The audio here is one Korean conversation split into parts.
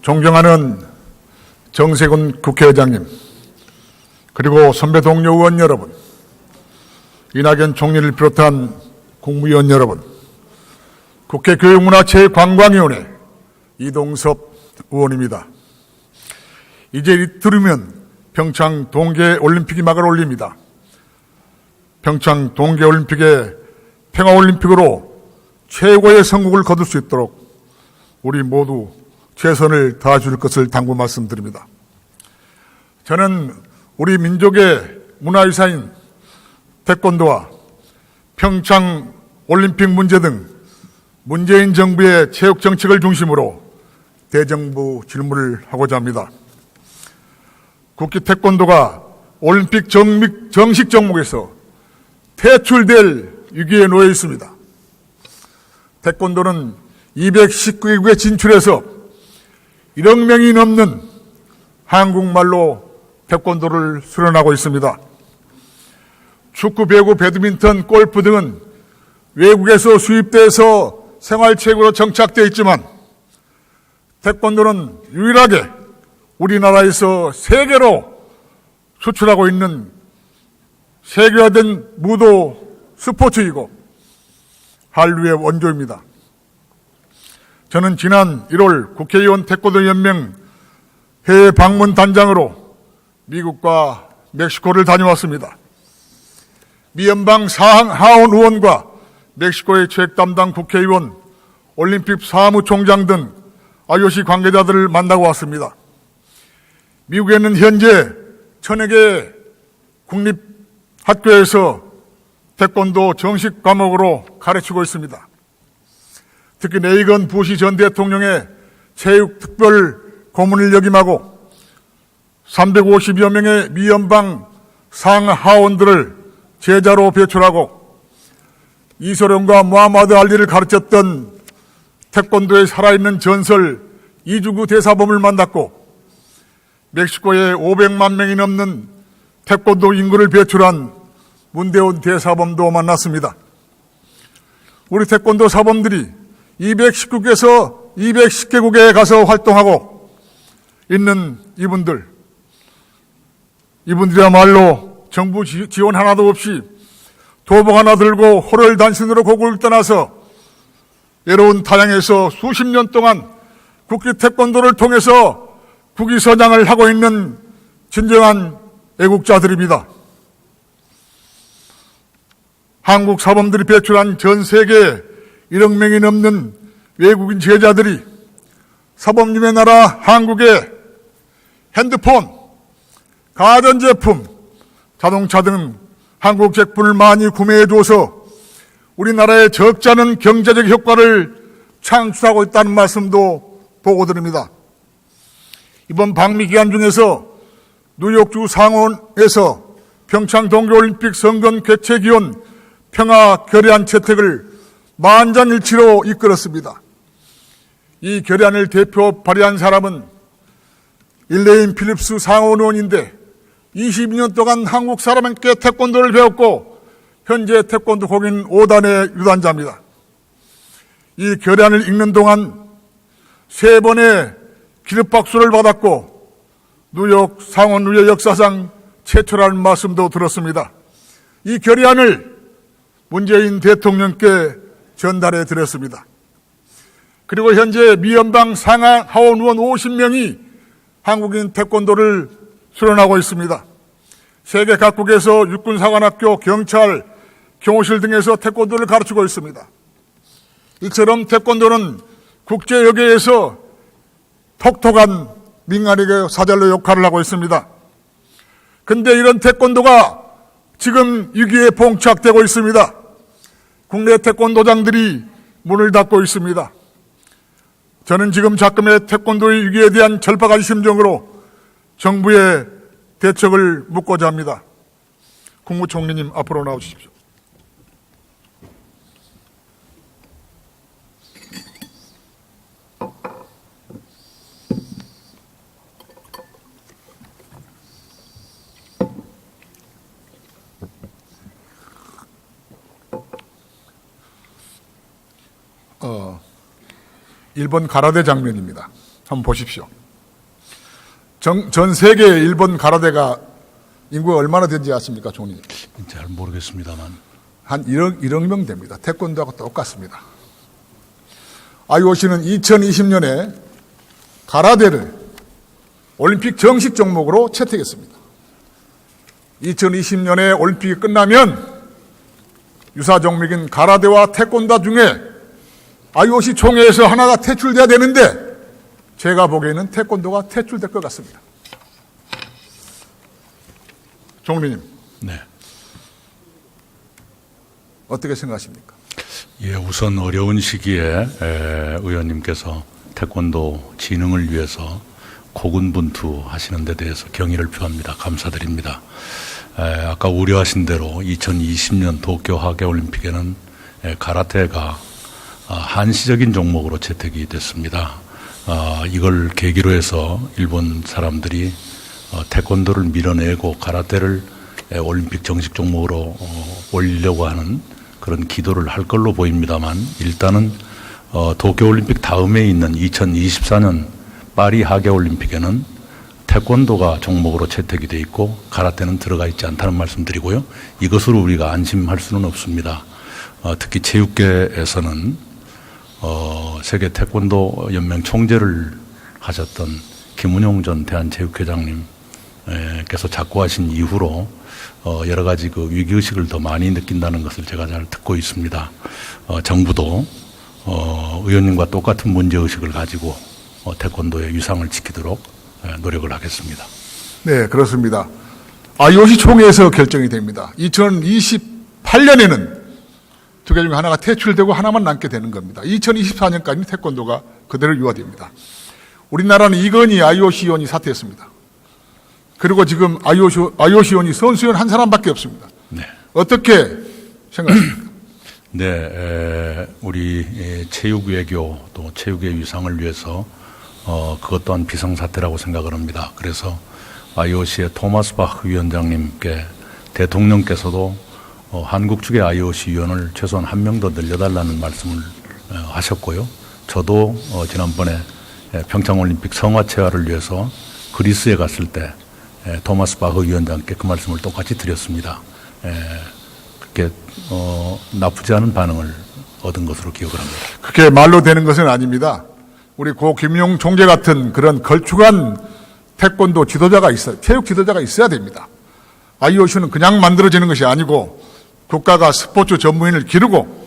존경하는 정세균 국회의장님, 그리고 선배 동료 의원 여러분, 이낙연 총리를 비롯한 국무위원 여러분, 국회 교육문화체육관광위원회 이동섭 의원입니다. 이제 이틀이면 평창 동계올림픽이 막을 올립니다. 평창 동계올림픽의 평화올림픽으로 최고의 성공을 거둘 수 있도록 우리 모두 최선을 다해줄 것을 당부 말씀드립니다. 저는 우리 민족의 문화유산인 태권도와 평창 올림픽 문제 등 문재인 정부의 체육 정책을 중심으로 대정부 질문을 하고자 합니다. 국기 태권도가 올림픽 정식 종목에서 퇴출될 위기에 놓여 있습니다. 태권도는 219개국에 진출해서 1억 명이 넘는 한국말로 태권도를 수련하고 있습니다. 축구, 배구, 배드민턴, 골프 등은 외국에서 수입돼서 생활체육으로 정착되어 있지만 태권도는 유일하게 우리나라에서 세계로 수출하고 있는 세계화된 무도 스포츠이고 한류의 원조입니다. 저는 지난 1월 국회의원 태권도 연맹 해외 방문 단장으로 미국과 멕시코를 다녀왔습니다. 미연방 하원 의원과 멕시코의 체육 담당 국회의원, 올림픽 사무총장 등 IOC 관계자들을 만나고 왔습니다. 미국에는 현재 1000여 개 국립학교에서 태권도 정식 과목으로 가르치고 있습니다. 특히 레이건 부시 전 대통령의 체육특별 고문을 역임하고 350여 명의 미연방 상하원들을 제자로 배출하고 이소룡과 무하마드 알리를 가르쳤던 태권도에 살아있는 전설 이주구 대사범을 만났고 멕시코에 500만 명이 넘는 태권도 인구를 배출한 문대원 대사범도 만났습니다. 우리 태권도 사범들이 219개에서 210개국에 가서 활동하고 있는 이분들이야말로 정부 지원 하나도 없이 도복 하나 들고 호롤단신으로 고국을 떠나서 외로운 타향에서 수십 년 동안 국기 태권도를 통해서 국위선양을 하고 있는 진정한 애국자들입니다. 한국 사범들이 배출한 전 세계 1억 명이 넘는 외국인 제자들이 사범님의 나라 한국의 핸드폰, 가전제품, 자동차 등 한국 제품을 많이 구매해줘서 우리나라의 적지 않은 경제적 효과를 창출하고 있다는 말씀도 보고드립니다. 이번 방미 기간 중에서 뉴욕주 상원에서 평창 동계올림픽 선거 개최 기원 평화 결의안 채택을 만장일치로 이끌었습니다. 이 결의안을 대표 발의한 사람은 일레인 필립스 상원 의원인데 22년 동안 한국 사람에게 태권도를 배웠고 현재 태권도 공인 5단의 유단자입니다. 이 결의안을 읽는 동안 3번의 기립박수를 받았고 뉴욕 상원의회 역사상 최초라는 말씀도 들었습니다. 이 결의안을 문재인 대통령께 전달해 드렸습니다. 그리고 현재 미연방 상하원 의원 50명이 한국인 태권도를 수련하고 있습니다. 세계 각국에서 육군사관학교, 경찰, 경호실 등에서 태권도를 가르치고 있습니다. 이처럼 태권도는 국제여계에서 톡톡한 민간에게 사절로 역할을 하고 있습니다. 그런데 이런 태권도가 지금 위기에 봉착되고 있습니다. 국내 태권도장들이 문을 닫고 있습니다. 저는 지금 작금의 태권도의 위기에 대한 절박한 심정으로 정부의 대책을 묻고자 합니다. 국무총리님 앞으로 나오십시오. 일본 가라데 장면입니다. 한번 보십시오. 전 세계 일본 가라데가 인구가 얼마나 되는지 아십니까, 총리? 잘 모르겠습니다만. 한 1억 명 됩니다. 태권도하고 똑같습니다. IOC는 2020년에 가라데를 올림픽 정식 종목으로 채택했습니다. 2020년에 올림픽이 끝나면 유사 종목인 가라데와 태권도 중에 IOC 총회에서 하나가 퇴출돼야 되는데 제가 보기에는 태권도가 퇴출될 것 같습니다. 총리님. 네. 어떻게 생각하십니까? 예, 우선 어려운 시기에 의원님께서 태권도 진흥을 위해서 고군분투하시는 데 대해서 경의를 표합니다. 감사드립니다. 아까 우려하신 대로 2020년 도쿄 하계올림픽에는 가라테가 한시적인 종목으로 채택이 됐습니다. 이걸 계기로 해서 일본 사람들이 태권도를 밀어내고 가라테를 올림픽 정식 종목으로 올리려고 하는 그런 기도를 할 걸로 보입니다만, 일단은 도쿄올림픽 다음에 있는 2024년 파리 하계올림픽에는 태권도가 종목으로 채택이 돼 있고 가라테는 들어가 있지 않다는 말씀드리고요. 이것으로 우리가 안심할 수는 없습니다. 특히 체육계에서는 세계 태권도 연맹 총재를 하셨던 김은용 전 대한체육회장님께서 작고하신 이후로 여러 가지 그 위기의식을 더 많이 느낀다는 것을 제가 잘 듣고 있습니다. 정부도 의원님과 똑같은 문제의식을 가지고 태권도의 위상을 지키도록 노력을 하겠습니다. 네, 그렇습니다. IOC 총회에서 결정이 됩니다. 2028년에는 두 개 중에 하나가 퇴출되고 하나만 남게 되는 겁니다. 2024년까지는 태권도가 그대로 유화됩니다. 우리나라는 이건희 IOC 의원이 사퇴했습니다. 그리고 지금 IOC 의원이 선수위원 한 사람밖에 없습니다. 네. 어떻게 생각하십니까? 네, 우리 체육 외교 또 체육의 위상을 위해서 그것 또한 비상사태라고 생각을 합니다. 그래서 IOC의 토마스 바흐 위원장님께 대통령께서도 한국 측의 IOC 위원을 최소한 한 명 더 늘려달라는 말씀을 하셨고요. 저도 지난번에 평창올림픽 성화체화를 위해서 그리스에 갔을 때 토마스 바흐 위원장께 그 말씀을 똑같이 드렸습니다. 그렇게 나쁘지 않은 반응을 얻은 것으로 기억을 합니다. 그게 말로 되는 것은 아닙니다. 우리 고 김용 총재 같은 그런 걸쭉한 태권도 지도자가 있어요. 체육 지도자가 있어야 됩니다. IOC는 그냥 만들어지는 것이 아니고 국가가 스포츠 전문인을 기르고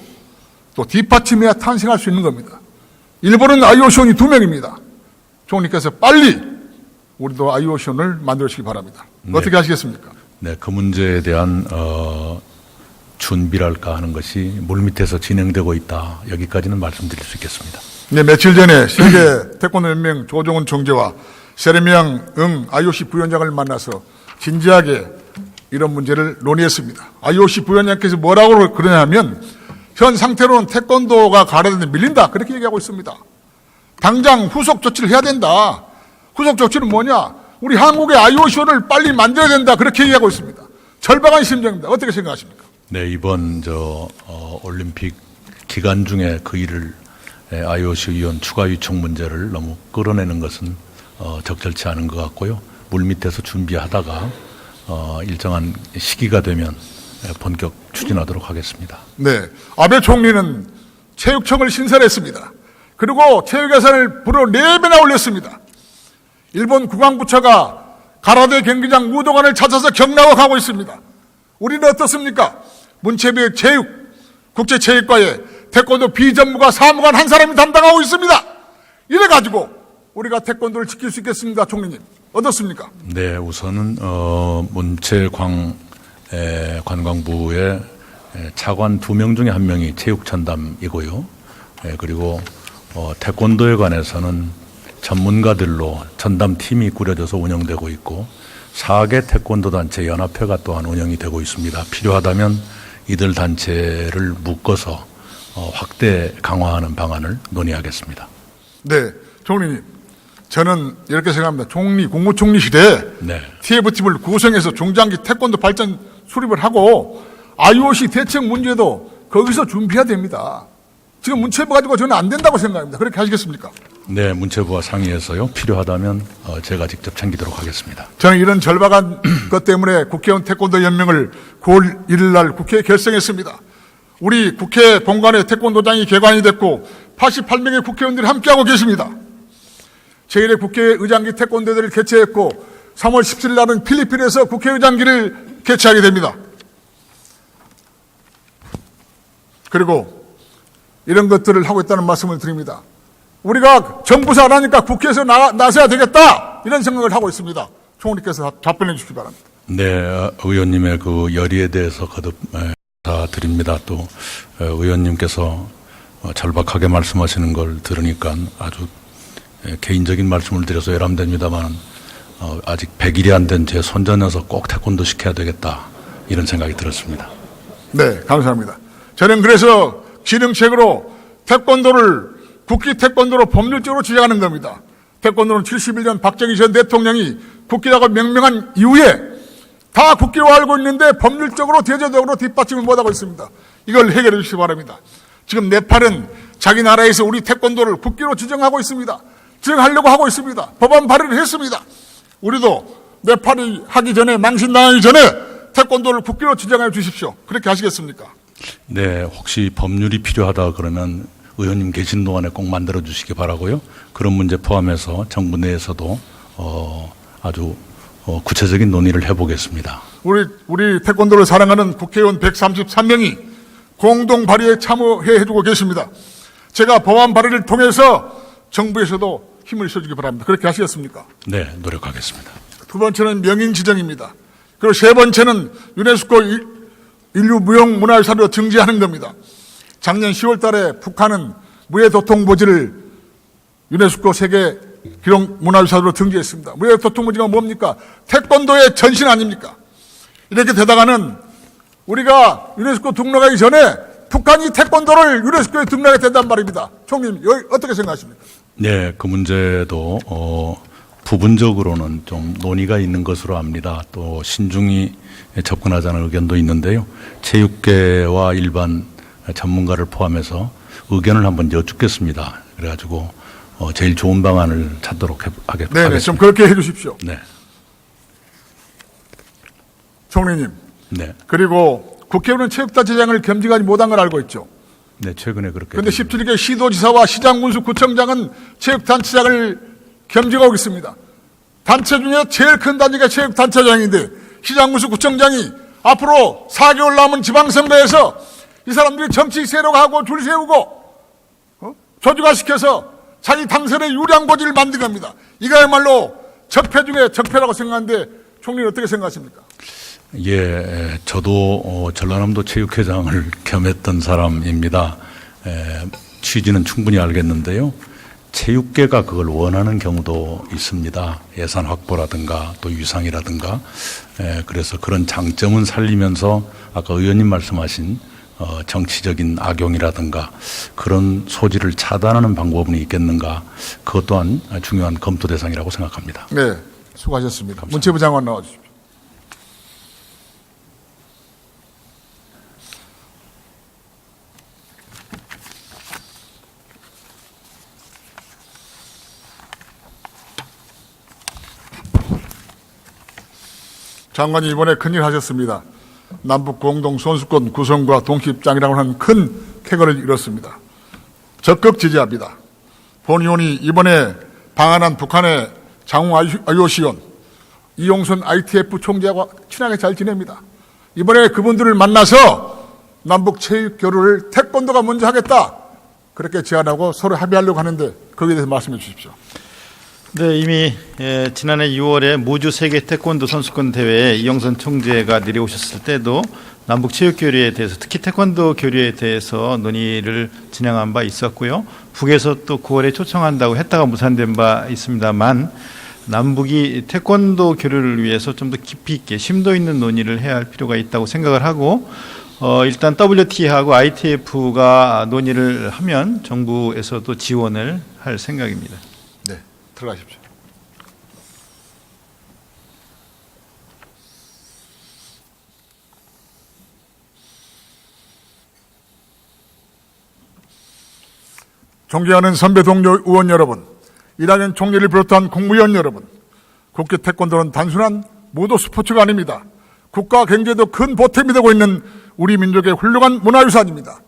또 뒷받침해야 탄생할 수 있는 겁니다. 일본은 IOC원이 2명입니다. 총리께서 빨리 우리도 IOC원을 만들어주시기 바랍니다. 네. 어떻게 하시겠습니까? 네, 그 문제에 대한 준비랄까 하는 것이 물밑에서 진행되고 있다. 여기까지는 말씀드릴 수 있겠습니다. 네, 며칠 전에 세계 태권도 연맹 조정훈 총재와 세르미앙 IOC 부위원장을 만나서 진지하게 이런 문제를 논의했습니다. IOC 부위원장께서 뭐라고 그러냐면 현 상태로는 태권도가 가라데에 밀린다 그렇게 얘기하고 있습니다. 당장 후속 조치를 해야 된다. 후속 조치는 뭐냐? 우리 한국의 IOC를 빨리 만들어야 된다 그렇게 얘기하고 있습니다. 절박한 심정입니다. 어떻게 생각하십니까? 네, 이번 올림픽 기간 중에 그 일을 IOC 위원 추가 요청 문제를 너무 끌어내는 것은 적절치 않은 것 같고요. 물밑에서 준비하다가 일정한 시기가 되면 본격 추진하도록 하겠습니다. 네, 아베 총리는 체육청을 신설했습니다. 그리고 체육 예산을 불어 4배나 올렸습니다. 일본 국방부처가 가라데 경기장 무도관을 찾아서 경락을 하고 있습니다. 우리는 어떻습니까? 문체부 체육, 국제체육과에 태권도 비전무가 사무관 한 사람이 담당하고 있습니다. 이래가지고 우리가 태권도를 지킬 수 있겠습니다, 총리님. 어떻습니까? 네, 우선은 문체관광부의 차관 2명 중에 1명이 체육전담이고요. 그리고 태권도에 관해서는 전문가들로 전담팀이 꾸려져서 운영되고 있고 4개 태권도 단체 연합회가 또한 운영이 되고 있습니다. 필요하다면 이들 단체를 묶어서 확대 강화하는 방안을 논의하겠습니다. 네, 총리님. 저는 이렇게 생각합니다. 국무총리 시대에 네. TF팀을 구성해서 중장기 태권도 발전 수립을 하고 IOC 대책 문제도 거기서 준비해야 됩니다. 지금 문체부 가지고 저는 안 된다고 생각합니다. 그렇게 하시겠습니까? 네, 문체부와 상의해서요. 필요하다면 제가 직접 챙기도록 하겠습니다. 저는 이런 절박한 것 때문에 국회의원 태권도 연맹을 9월 1일 날 국회에 결성했습니다. 우리 국회 본관에 태권도장이 개관이 됐고 88명의 국회의원들이 함께하고 계십니다. 제1회 국회의장기 태권도대회를 개최했고 3월 17일 날은 필리핀에서 국회의장기를 개최하게 됩니다. 그리고 이런 것들을 하고 있다는 말씀을 드립니다. 우리가 정부에서 안 하니까 국회에서 나서야 되겠다 이런 생각을 하고 있습니다. 총리께서 답변해 주시기 바랍니다. 네, 의원님의 그 열의에 대해서 거듭 감사드립니다. 또 의원님께서 절박하게 말씀하시는 걸 들으니까 아주 개인적인 말씀을 드려서 외람됩니다만 아직 100일이 안 된 제 손자 녀석 꼭 태권도 시켜야 되겠다 이런 생각이 들었습니다. 네, 감사합니다. 저는 그래서 기능책으로 태권도를 국기 태권도로 법률적으로 지정하는 겁니다. 태권도는 71년 박정희 전 대통령이 국기라고 명명한 이후에 다 국기로 알고 있는데 법률적으로 대조적으로 뒷받침을 못하고 있습니다. 이걸 해결해 주시기 바랍니다. 지금 네팔은 자기 나라에서 우리 태권도를 국기로 지정하고 있습니다. 지정하려고 하고 있습니다. 법안 발의를 했습니다. 우리도 네팔이 하기 전에 망신당하기 전에 태권도를 국기로 지정해 주십시오. 그렇게 하시겠습니까? 네, 혹시 법률이 필요하다 그러면 의원님 계신 동안에 꼭 만들어 주시기 바라고요. 그런 문제 포함해서 정부 내에서도 아주 구체적인 논의를 해보겠습니다. 우리 태권도를 사랑하는 국회의원 133명이 공동 발의에 참여해주고 계십니다. 제가 법안 발의를 통해서 정부에서도 힘을 써주기 바랍니다. 그렇게 하시겠습니까? 네, 노력하겠습니다. 두 번째는 명인 지정입니다. 그리고 세 번째는 유네스코 인류 무형 문화유산으로 등재하는 겁니다. 작년 10월 달에 북한은 무해도통보지를 유네스코 세계 기록 문화유산으로 등재했습니다. 무해도통보지가 뭡니까? 태권도의 전신 아닙니까? 이렇게 되다가는 우리가 유네스코 등록하기 전에 북한이 태권도를 유네스코에 등록하게 된단 말입니다. 총리님, 어떻게 생각하십니까? 네, 그 문제도 부분적으로는 좀 논의가 있는 것으로 압니다. 또 신중히 접근하자는 의견도 있는데요. 체육계와 일반 전문가를 포함해서 의견을 한번 여쭙겠습니다. 그래가지고 제일 좋은 방안을 찾도록 하겠습니다. 네, 좀 그렇게 해주십시오. 네. 총리님. 네. 그리고 국회의원은 체육단체장을 겸직하지 못한 걸 알고 있죠. 네, 최근에 그렇게. 그런데 17개 시도지사와 시장군수구청장은 체육단체장을 겸직하고 있습니다. 단체 중에 제일 큰 단체가 체육단체장인데 시장군수구청장이 앞으로 4개월 남은 지방선거에서 이 사람들이 정치 세력하고 줄 세우고 조직화시켜서 자기 당선의 유리한 고지를 만든 겁니다. 이거야말로 적폐 중에 적폐라고 생각하는데 총리는 어떻게 생각하십니까? 예, 저도 전라남도 체육회장을 겸했던 사람입니다. 취지는 충분히 알겠는데요. 체육계가 그걸 원하는 경우도 있습니다. 예산 확보라든가 또 유상이라든가. 그래서 그런 장점은 살리면서 아까 의원님 말씀하신 정치적인 악용이라든가 그런 소지를 차단하는 방법은 있겠는가. 그것 또한 중요한 검토 대상이라고 생각합니다. 네, 수고하셨습니다. 문체부 장관 나와주십시오. 장관이 이번에 큰일 하셨습니다. 남북 공동 선수권 구성과 동시 입장이라고 하는 큰 쾌거를 이뤘습니다. 적극 지지합니다. 본 의원이 이번에 방한한 북한의 장웅 IOC원, 이용선 ITF 총재와 친하게 잘 지냅니다. 이번에 그분들을 만나서 남북 체육 교류를 태권도가 먼저 하겠다. 그렇게 제안하고 서로 합의하려고 하는데 거기에 대해서 말씀해 주십시오. 네, 이미 지난해 6월에 무주 세계 태권도 선수권 대회에 이영선 총재가 내려오셨을 때도 남북 체육 교류에 대해서 특히 태권도 교류에 대해서 논의를 진행한 바 있었고요. 북에서 또 9월에 초청한다고 했다가 무산된 바 있습니다만 남북이 태권도 교류를 위해서 좀 더 깊이 있게 심도 있는 논의를 해야 할 필요가 있다고 생각을 하고 일단 WT하고 ITF가 논의를 하면 정부에서도 지원을 할 생각입니다. 네, 들어가십시오. 존경하는 선배 동료 의원 여러분, 이낙연 총리를 비롯한 국무위원 여러분, 국제 태권도는 단순한 무도 스포츠가 아닙니다. 국가 경제에도 큰 보탬이 되고 있는 우리 민족의 훌륭한 문화유산입니다.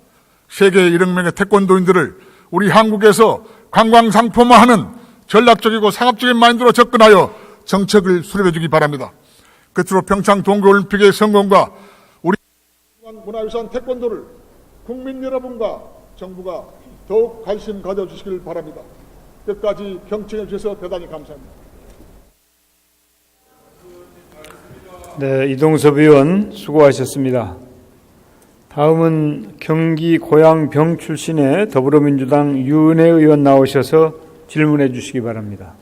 세계 1억 명의 태권도인들을 우리 한국에서 관광 상품화하는 전략적이고 상업적인 마인드로 접근하여 정책을 수립해 주기 바랍니다. 끝으로 평창 동계올림픽의 성공과 우리 문화유산 태권도를 국민 여러분과 정부가 더욱 관심 가져주시길 바랍니다. 끝까지 경청해 주셔서 대단히 감사합니다. 네, 이동섭 의원 수고하셨습니다. 다음은 경기 고양병 출신의 더불어민주당 유은혜 의원 나오셔서 질문해 주시기 바랍니다.